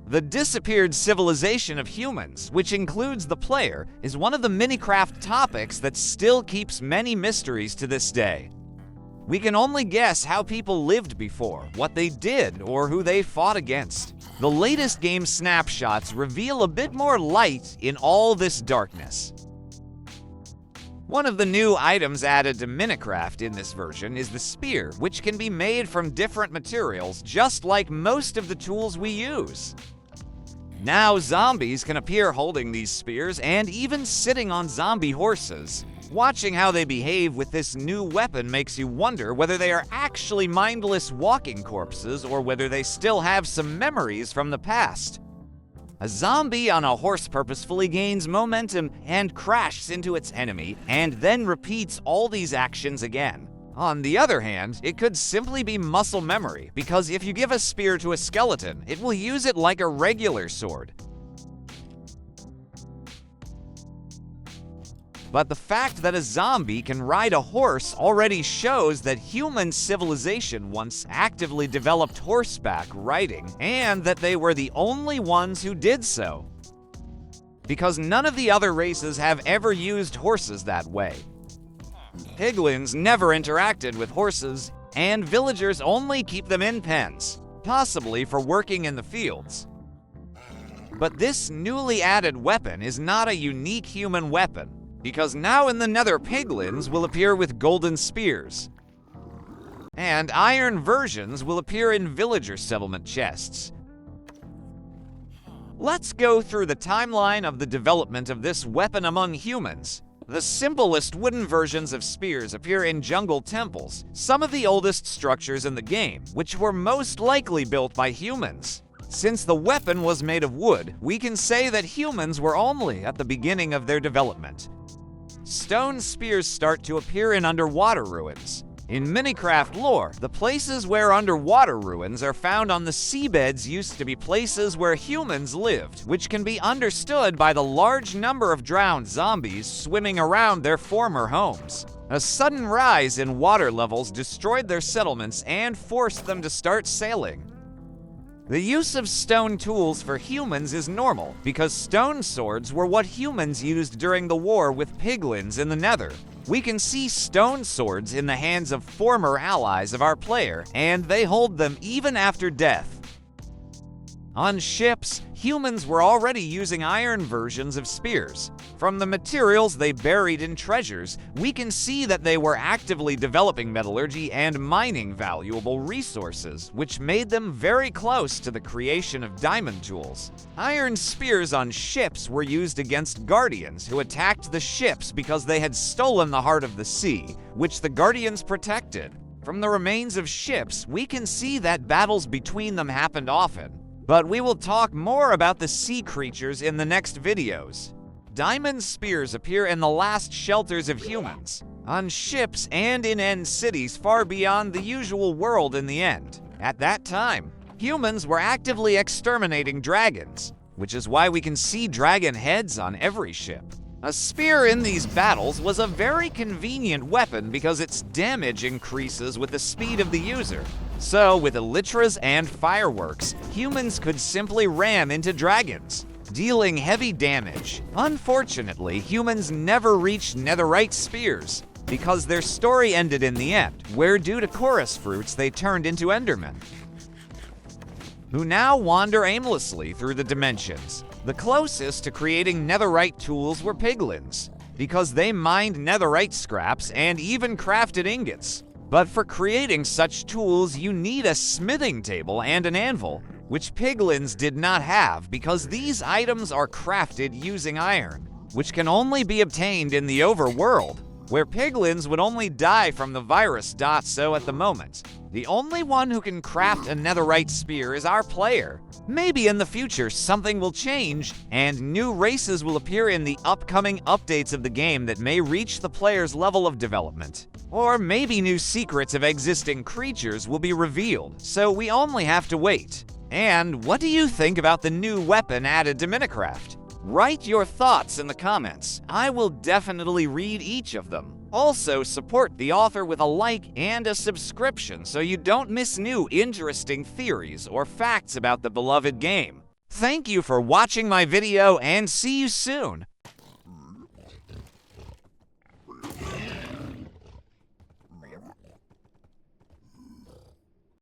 The disappeared civilization of humans, which includes the player, is one of the Minecraft topics that still keeps many mysteries to this day. We can only guess how people lived before, what they did, or who they fought against. The latest game snapshots reveal a bit more light in all this darkness. One of the new items added to Minecraft in this version is the spear, which can be made from different materials, just like most of the tools we use. Now zombies can appear holding these spears and even sitting on zombie horses. Watching how they behave with this new weapon makes you wonder whether they are actually mindless walking corpses or whether they still have some memories from the past. A zombie on a horse purposefully gains momentum and crashes into its enemy, and then repeats all these actions again. On the other hand, it could simply be muscle memory, because if you give a spear to a skeleton, it will use it like a regular sword. But the fact that a zombie can ride a horse already shows that human civilization once actively developed horseback riding, and that they were the only ones who did so. Because none of the other races have ever used horses that way. Piglins never interacted with horses, and villagers only keep them in pens, possibly for working in the fields. But this newly added weapon is not a unique human weapon, because now in the Nether piglins will appear with golden spears. And iron versions will appear in villager settlement chests. Let's go through the timeline of the development of this weapon among humans. The simplest wooden versions of spears appear in jungle temples, some of the oldest structures in the game, which were most likely built by humans. Since the weapon was made of wood, we can say that humans were only at the beginning of their development. Stone spears start to appear in underwater ruins. In Minecraft lore, the places where underwater ruins are found on the seabeds used to be places where humans lived, which can be understood by the large number of drowned zombies swimming around their former homes. A sudden rise in water levels destroyed their settlements and forced them to start sailing. The use of stone tools for humans is normal, because stone swords were what humans used during the war with piglins in the Nether. We can see stone swords in the hands of former allies of our player, and they hold them even after death. On ships, humans were already using iron versions of spears. From the materials they buried in treasures, we can see that they were actively developing metallurgy and mining valuable resources, which made them very close to the creation of diamond tools. Iron spears on ships were used against guardians who attacked the ships because they had stolen the heart of the sea, which the guardians protected. From the remains of ships, we can see that battles between them happened often. But we will talk more about the sea creatures in the next videos. Diamond spears appear in the last shelters of humans, on ships and in end cities far beyond the usual world in the end. At that time, humans were actively exterminating dragons, which is why we can see dragon heads on every ship. A spear in these battles was a very convenient weapon because its damage increases with the speed of the user. So, with elytras and fireworks, humans could simply ram into dragons, dealing heavy damage. Unfortunately, humans never reached netherite spears, because their story ended in the end, where due to chorus fruits they turned into endermen, who now wander aimlessly through the dimensions. The closest to creating netherite tools were piglins, because they mined netherite scraps and even crafted ingots. But for creating such tools, you need a smithing table and an anvil, which piglins did not have because these items are crafted using iron, which can only be obtained in the overworld, where piglins would only die from the virus. So at the moment, the only one who can craft a netherite spear is our player. Maybe in the future something will change, and new races will appear in the upcoming updates of the game that may reach the player's level of development. Or maybe new secrets of existing creatures will be revealed, so we only have to wait. And what do you think about the new weapon added to Minecraft? Write your thoughts in the comments. I will definitely read each of them. Also, support the author with a like and a subscription so you don't miss new interesting theories or facts about the beloved game. Thank you for watching my video and see you soon.